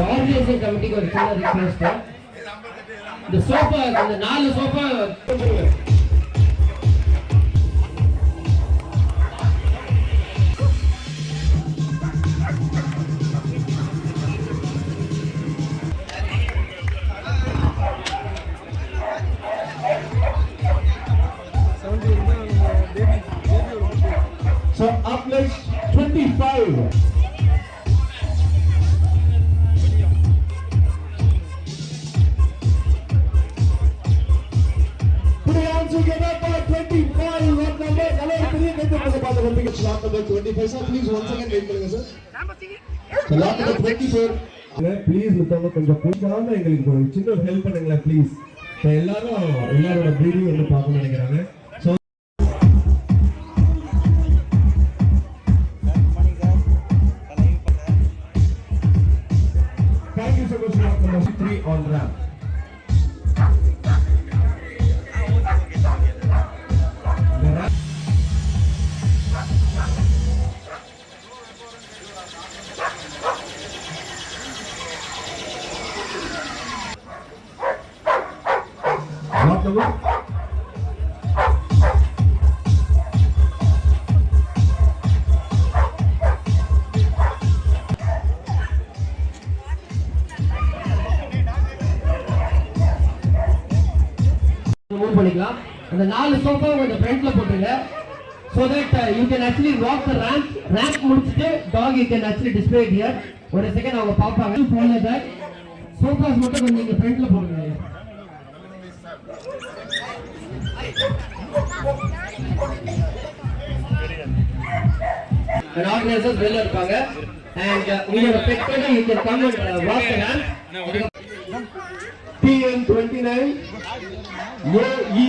Organising கமிட்டிக்கு ஒரு சின்ன request. இந்த சோஃபா, இந்த 4 sofa So up next 25. Put your hands together for 25. What number? Hello, please get the part of the slot number 25. Sir, please once again wait for us, sir. So lot number 24. Please மித்தவங்க கொஞ்சம் கூடாம எங்களுக்கு ஒரு சின்ன help பண்ணுங்களேன் please. எல்லாரோட video வந்து பார்க்கணும்னு நினைக்கிறாங்க. On ramp. What number? Move பண்ணிக்கலாம். அந்த 4 சோஃபா கொஞ்சம் ஃப்ரண்ட்ல போட்டுருங்க. so that you can actually walk the ramp முடிச்சிட்டு dog you can actually display it here. ஒரு செகண்ட் அவங்க பாப்பாங்க. follow that. சோஃபாஸ் மட்டும் கொஞ்சம் இங்க ஃப்ரண்ட்ல போடுங்க. and organizers வெளிய இருப்பாங்க and உங்களோட பெட்டோட you can come and walk the ramp. TN29 AE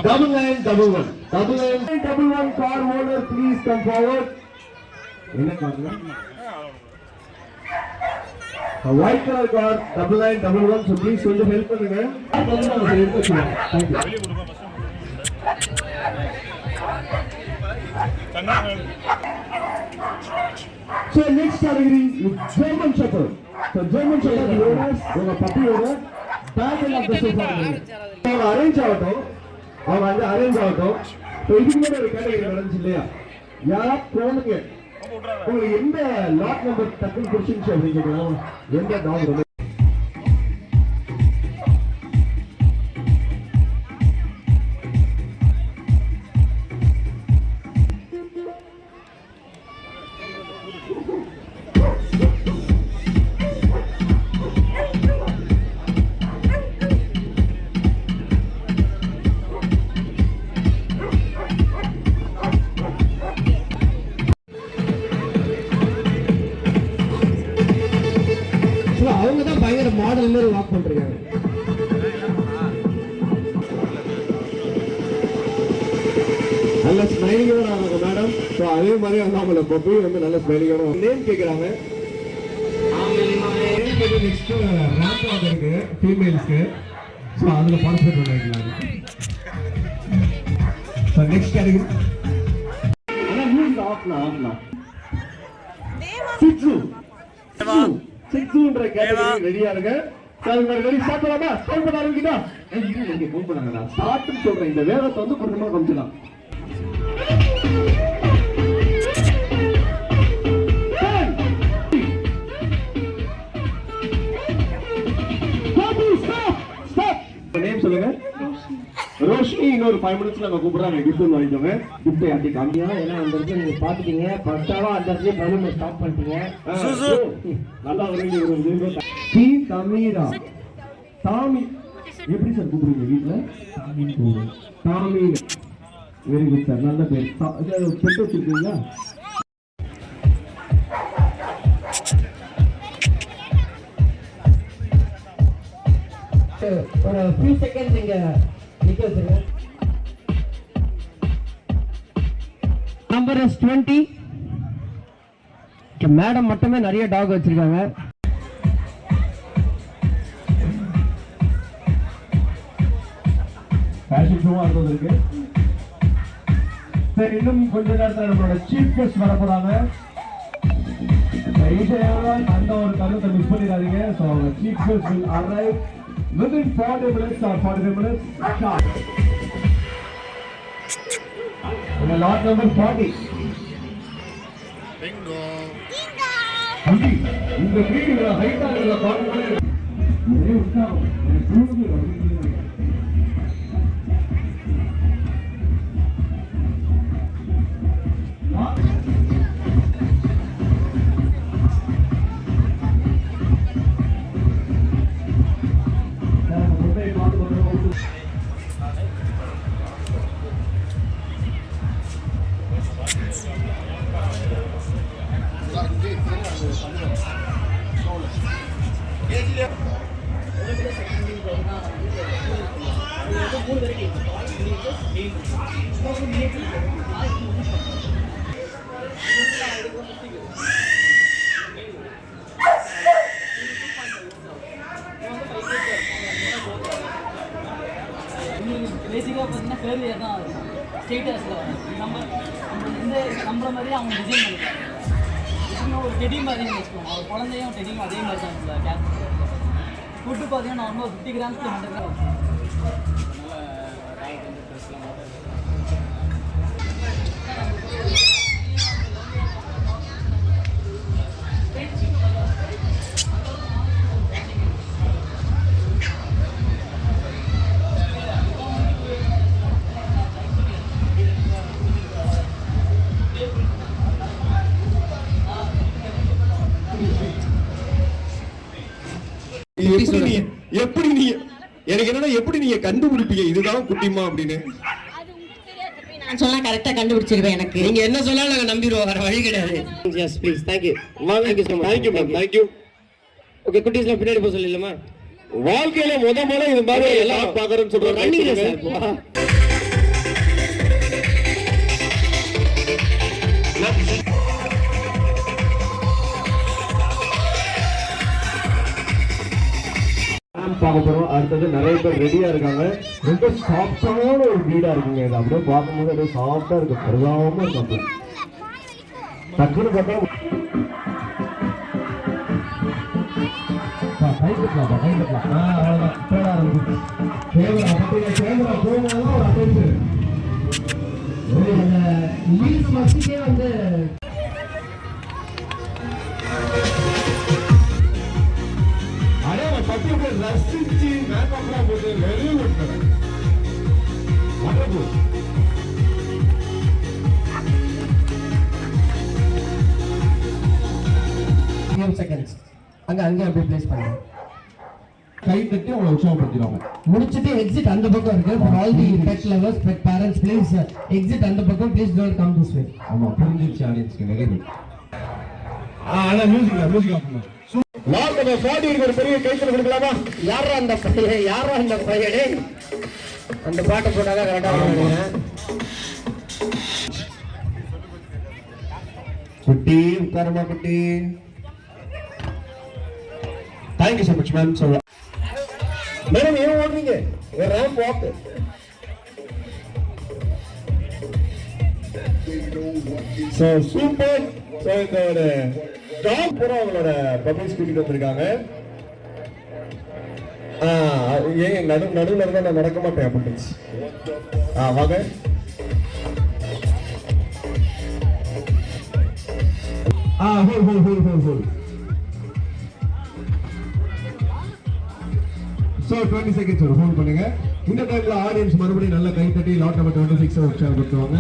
9911 car owner please come forward. என்ன கார்ல? A white color car 9911 so please கொஞ்சம் ஹெல்ப் பண்ணுங்க. Thank you. So next category German Shepherd. So German Shepherd owners ஒரு puppy owner back end of the sofa. அவங்க arrange ஆகட்டும். So இதுக்கு மேல ஒரு கேட்டகரி நடந்துச்சு இல்லையா? யாரா போனுங்க. உங்களுக்கு எந்த லாட் நம்பர் டக்குன்னு பிடிச்சிருந்துச்சு அப்படின்னு கேட்கலாம். எந்த டாக் ரொம்ப அவங்க தான் பயங்கர மாடல் மாதிரி வாக் பண்றாங்க. நல்ல ஸ்மைலிங்கோட ஆனாங்க மேடம். ஸோ அதே மாதிரி அவங்கள பப்பி வந்து நல்ல ஸ்மைலிங்கோட நேம் கேட்குறாங்க. நெக்ஸ்ட் ரேம்ப் வாக் இருக்கு ஃபீமேல்ஸ்க்கு. ஸோ அதில் பார்ட்டிசிபேட் பண்ணிருக்காங்க. ஸோ நெக்ஸ்ட் கேட்டகரி ஆனால் நியூஸ் ஆஃப்லாம் சிக்ஸுன்ற கேட்டகரி ரெடியா இருங்க. ரெடி ஸ்டார்ட் பண்ணலாமா? ஸ்டார்ட் பண்ண ஆரம்பிக்கிட்டா நீங்க ஃபோன் பண்ணாங்கடா. ஸ்டார்ட்னு சொல்றேன். இந்த வேகத்தை வந்து கொஞ்சமா கமிச்சலாம். நேம் சொல்லுங்க. ரோஷினி. இன்னொரு 5 minutes நாங்க கூப்பிடுறாங்க. கிஃப்ட் வாங்கிக்கோங்க. கிஃப்ட் யாத்தி காமியா. ஏன்னா அந்த இடத்துல நீங்க பாத்துட்டீங்க. ஃபர்ஸ்டாவா அந்த இடத்துல பலூன் ஸ்டாப் பண்ணிட்டீங்க. நல்லா வரீங்க. ஒரு டி தமிரா தாமி எப்படி சார் கூப்பிடுறீங்க வீட்ல? தாமி. Very good sir. நல்ல பேர். பெட் வச்சிருக்கீங்களா? ஒரு few seconds இங்க நிக்க வச்சிருங்க. Number is 20. மேடம் மட்டுமே நிறைய டாக் வச்சிருக்காங்க. ஃபேஷன் ஷோவா இருக்கு. சரி, இன்னும் கொஞ்ச நேரத்துல நம்மளோட சீஃப் கெஸ்ட் வர போறாங்க. ஈஸியாக அந்த ஒரு கருத்தை மிஸ் பண்ணிடாதீங்க. ஸோ அவங்க chief guest will arrive within 40 minutes or 45 minutes sharp. In lot number 40. Bingo. தம்பி, இந்த வீடியோல ஹைட்டா இருக்கிற பாருங்க. ஒரே உற்சாகம். பேசிக்காக பார்த்தீங்கன்னா ஃபேர்லியர் தான் இருக்கும். ஸ்டேட்டஸில் நம்புற மாதிரியே அவங்க டிசைன் பண்ணிட்டாங்க. டிசைனாக ஒரு டெடி மாதிரின்னு வச்சுக்கோங்க. அவர் குழந்தையும் டெடியும் அதே மாதிரி தான் இருக்குல்ல கேஸ். ஃபுட்டு பார்த்தீங்கன்னா நார்மலாக 50 grams to 100 grams. எப்படி நீ எனக்கு என்னன்னா எப்படி நீங்க கண்டுபிடிப்பீங்க இதுதான் குட்டிமா அப்படின்னு? நான் சொன்னா கரெக்டா கண்டுபிடிச்சிருவேன். எனக்கு நீங்க என்ன சொன்னாலும் நாங்க நம்பிடுவோம், வேற வழி கிடையாது. Yes please. Thank you. Thank you so much. Thank you ma'am. Thank you. Okay குட்டீஸ்ல பின்னாடி போக சொல்லிடலாமா? வாழ்க்கையில முத இது மாதிரி எல்லாம் பாக்குறேன்னு சொல்றாங்க. Running sir. பார்க்க போறோம். அடுத்தது நிறைய பேர் ரெடியா இருக்காங்க. ரொம்ப சாஃப்டான ஒரு வீடா இருக்குங்க. இது அப்படியே பார்க்கும்போது அப்படியே சாஃப்டா இருக்கு, பருவாம இருக்கு. அப்படி டக்குன்னு பார்த்தா வந்து ரசிச்சு மேக்கப்லாம் போட்டு very good madam. Wonderful. Seconds அங்க அப்படியே ப்ளேஸ் பண்ணுங்க. கை தட்டி அவங்களை உற்சாகப்படுத்திடுவாங்க. முடிச்சிட்டு எக்ஸிட் அந்த பக்கம் இருக்கு. for all the pet lovers, pet parents, please exit அந்த பக்கம். please don't come this way. ஆமா, புரிஞ்சிருச்சு ஆடியன்ஸ்க்கு. Very good. ஆனா மியூசிக் ஆஃப் பண்ணுங்க. லாஸ்ட் நம்ம 40 ஒரு பெரிய கைத்தறி கொடுக்கலாமா? யாரா அந்த பையனே அந்த பாட்டை போட்டாங்க கரெக்டா நினைக்கிறேன். குட்டி உட்காருமா குட்டி. Thank you so much ma'am. சொல்ல மேடம் ஏன் ஓடுறீங்க? Ramp walk. So super. So இந்த டாக் பூரா அவங்களோட பப்ளிக்ஸ் கூட்டிட்டு வந்திருக்காங்க. ஏன் நடுவில் இருந்தா நான் நடக்க மாட்டேன் அப்படின்னு. வாங்க. ஹோல். So 20 seconds ஹோல்ட் பண்ணுங்க. இந்த டைம்ல ஆடியன்ஸ் மறுபடியும் நல்ல கை தட்டி லாட் நம்பர் 26 உற்சாகப்படுத்துவாங்க.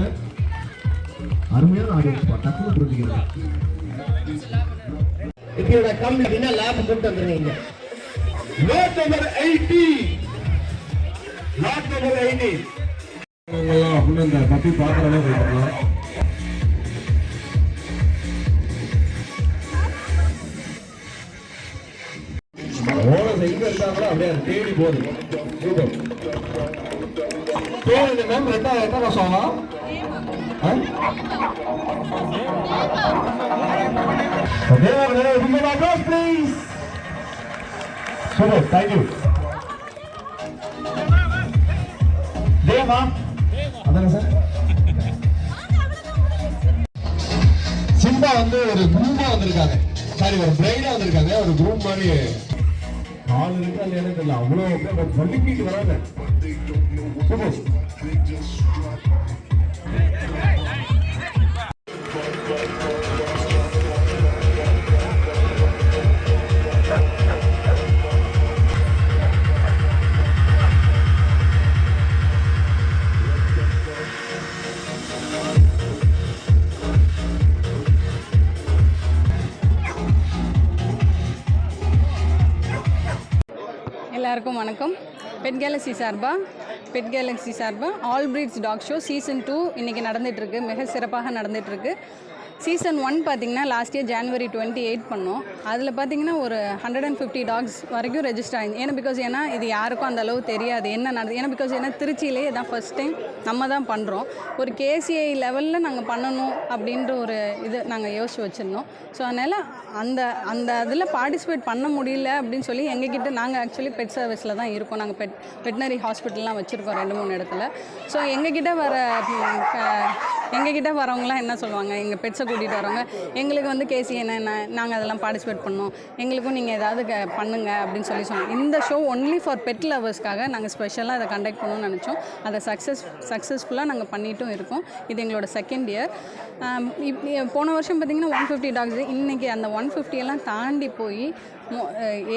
அருமையான ஆடியன்ஸ் டக்குனு புரிஞ்சுக்கிறேன். இப்போட கம்ப்ளீட்னா லேப் கொண்டு வந்துருங்க. Lot number 80. அப்படின்னு அந்த பப்பி பார்க்கறதே வைக்கலாம். ஓட எங்க இருக்காங்களோ அப்படியே தேடி போகுது. சூப்பர். இந்த மேம் எத்தனை வருஷம் ஆகும்? Please. Super, thank you. தேவா அதானே சார்? சிம்பா வந்து ஒரு குரூப்பா வந்திருக்காங்க. சாரி ஒரு பிரைடா வந்திருக்காங்க, ஒரு குரூப் மாதிரி. ஆள் இருக்கா இல்லையானே தெரியல, அவ்வளோ அப்படியே வலிக்கிட்டு வராங்க. சூப்பர். எல்லாருக்கும் வணக்கம். பெட் கேலக்ஸி சார்பாக all breeds dog show season 2 இன்றைக்கி நடந்துகிட்ருக்கு. மிக சிறப்பாக நடந்துகிட்ருக்கு. சீசன் 1 பார்த்திங்கன்னா லாஸ்ட் இயர் January 28 பண்ணோம். அதில் பார்த்திங்கன்னா ஒரு 150 டாக்ஸ் வரைக்கும் ரெஜிஸ்டர் ஆகிடுது. ஏன்னா இது யாருக்கும் அந்த அளவு தெரியாது என்ன நடக்குது. ஏன்னா ஏன்னா இதான் ஃபஸ்ட் டைம் நம்ம தான் பண்ணுறோம். ஒரு KCI லெவலில் நாங்கள் பண்ணணும் அப்படின்ற ஒரு இது நாங்கள் யோசிச்சு வச்சுருந்தோம். ஸோ அதனால் அந்த அதில் பார்ட்டிசிபேட் பண்ண முடியல அப்படின்னு சொல்லி எங்ககிட்ட நாங்கள் ஆக்சுவலி பெட் சர்வீஸில் தான் இருக்கோம். நாங்கள் வெட்டினரி ஹாஸ்பிட்டல்லாம் வச்சுருக்கோம் 2-3 இடத்துல. ஸோ எங்ககிட்ட வரவங்களாம் என்ன சொல்லுவாங்க, எங்கள் பெட்ஸை கூட்டிகிட்டு வரவங்க, எங்களுக்கு வந்து KCI என்ன நாங்கள் அதெல்லாம் பார்ட்டிசிபேட் பண்ணோம், எங்களுக்கும் நீங்கள் ஏதாவது பண்ணுங்க அப்படின்னு சொன்னாங்க. இந்த ஷோ ஒன்லி ஃபார் பெட் லவர்ஸ்க்காக நாங்கள் ஸ்பெஷலாக அதை கண்டக்ட் பண்ணணும்னு நினச்சோம். அதை சக்ஸஸ்ஃபுல்லாக நாங்கள் பண்ணிட்டும் இருக்கோம். இது எங்களோட செகண்ட் இயர். போன வருஷம் பார்த்திங்கன்னா 150 டாக்ஸ். இன்றைக்கி அந்த 150 எல்லாம் தாண்டி போய்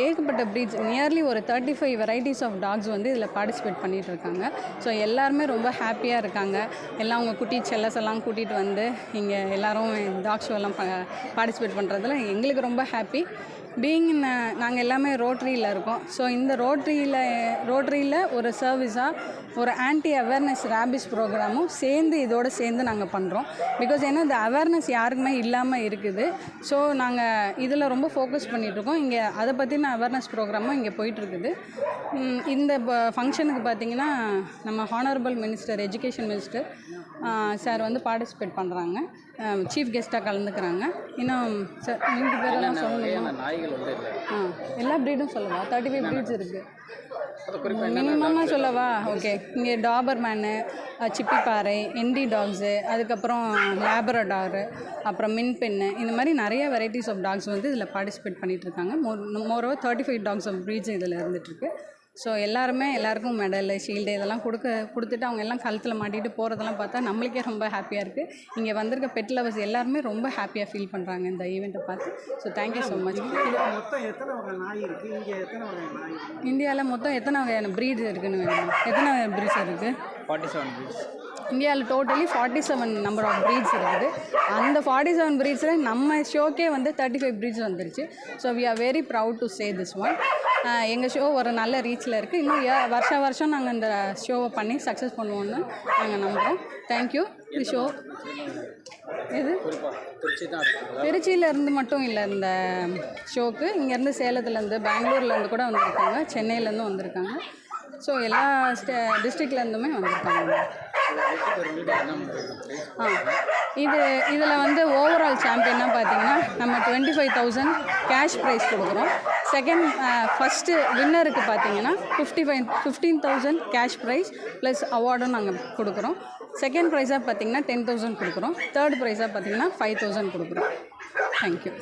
ஏகப்பட்ட ப்ரீட்ஸ், நியர்லி ஒரு 35 வெரைட்டிஸ் ஆஃப் டாக்ஸ் வந்து இதில் பார்ட்டிசிபேட் பண்ணிகிட்டு இருக்காங்க. ஸோ எல்லாருமே ரொம்ப ஹாப்பியாக இருக்காங்க. எல்லாம் அவங்க குட்டி செல்லஸ் எல்லாம் கூட்டிகிட்டு வந்து இங்கே எல்லோரும் டாக் ஷோ எல்லாம் பார்ட்டிசிபேட் பண்ணுறதுல எங்களுக்கு ரொம்ப ஹாப்பி. நாங்கள் எல்லாமே ரோட்டரியில் இருக்கோம். ஸோ இந்த ரோட்டரியில் ஒரு சர்வீஸாக ஒரு ஆன்டி அவேர்னஸ் ரேபிஸ் ப்ரோக்ராமும் இதோடு சேர்ந்து நாங்கள் பண்ணுறோம். ஏன்னா இந்த அவேர்னஸ் யாருக்குமே இல்லாமல் இருக்குது. ஸோ நாங்கள் இதில் ரொம்ப ஃபோக்கஸ் பண்ணிகிட்ருக்கோம். இங்கே அதை பற்றின அவேர்னஸ் ப்ரோக்ராமும் இங்கே போயிட்டுருக்குது. இந்த ஃபங்க்ஷனுக்கு பார்த்திங்கன்னா நம்ம honourable minister, education minister sir வந்து பார்ட்டிசிபேட் பண்ணுறாங்க, சீஃப் கெஸ்ட்டாக கலந்துக்கிறாங்க. இன்னும் சார் நீங்கள் பேரெல்லாம் சொல்லணும். எல்லா ப்ரீடும் சொல்லவா? 35 ப்ரீட்ஸ் இருக்குது. மினிமமாக சொல்லவா? ஓகே. இங்கே டாபர்மேனு, சிப்பிப்பாறை, என்டி டாக்ஸு, அதுக்கப்புறம் லேப்ரடாரு, அப்புறம் மின்பெண்ணு, இந்த மாதிரி நிறைய வெரைட்டிஸ் ஆஃப் டாக்ஸ் வந்து இதில் பார்ட்டிசிபேட் பண்ணிகிட்ருக்காங்க. மோரோவர் 35 டாக்ஸ் ஆஃப் ப்ரீட்ஸ் இதில் இருந்துகிட்ருக்கு. ஸோ எல்லாருக்கும் மெடலு, ஷீல்டு இதெல்லாம் கொடுத்துட்டு அவங்க எல்லாம் கழுத்தில் மாட்டிகிட்டு போகிறதெல்லாம் பார்த்தா நம்மளுக்கே ரொம்ப ஹாப்பியாக இருக்குது. இங்கே வந்திருக்க பெட் லவர்ஸ் எல்லாருமே ரொம்ப ஹாப்பியாக ஃபீல் பண்ணுறாங்க இந்த ஈவெண்ட்டை பார்த்து. So thank you so much. இந்தியாவில் மொத்தம் எத்தனை வகையான ப்ரீட்ஸ் இருக்குதுன்னு வேணும்? எத்தனை ப்ரீட்ஸ் இருக்குது? 47 ப்ரீட்ஸ். இந்தியாவில் டோட்டலி 47 நம்பர் ஆஃப் ப்ரீட்ஸ் இருக்குது. அந்த 47 ப்ரீட்ஸில் நம்ம ஷோக்கே வந்து 35 ப்ரீட்ஸ் வந்துருச்சு. So we are very proud to say this one. எங்கள் ஷோ ஒரு நல்ல ரீச்சில் இருக்குது. இன்னும் வருஷம் நாங்கள் இந்த ஷோவை பண்ணி சக்ஸஸ் பண்ணுவோன்னு நாங்கள் நம்புகிறோம். தேங்க்யூ. இந்த ஷோ இது திருச்சியிலேருந்து மட்டும் இல்லை, இந்த ஷோக்கு இங்கேருந்து சேலத்துலேருந்து, பெங்களூர்லேருந்து கூட வந்திருக்காங்க, சென்னையிலேருந்து வந்திருக்காங்க. ஸோ எல்லா டிஸ்ட்ரிக்ட்லேருந்துமே வந்திருக்காங்க. இதில் வந்து ஓவரால் சாம்பியனாக பார்த்தீங்கன்னா நம்ம 25,000 கேஷ் ப்ரைஸ் கொடுக்குறோம். ஃபஸ்ட்டு வின்னருக்கு பார்த்தீங்கன்னா 15,000 கேஷ் ப்ரைஸ் ப்ளஸ் அவார்டும் நாங்கள் கொடுக்குறோம். செகண்ட் ப்ரைஸாக பார்த்தீங்கன்னா 10,000 கொடுக்குறோம். தேர்ட் ப்ரைஸாக பார்த்தீங்கன்னா 5,000 கொடுக்குறோம். தேங்க்யூ.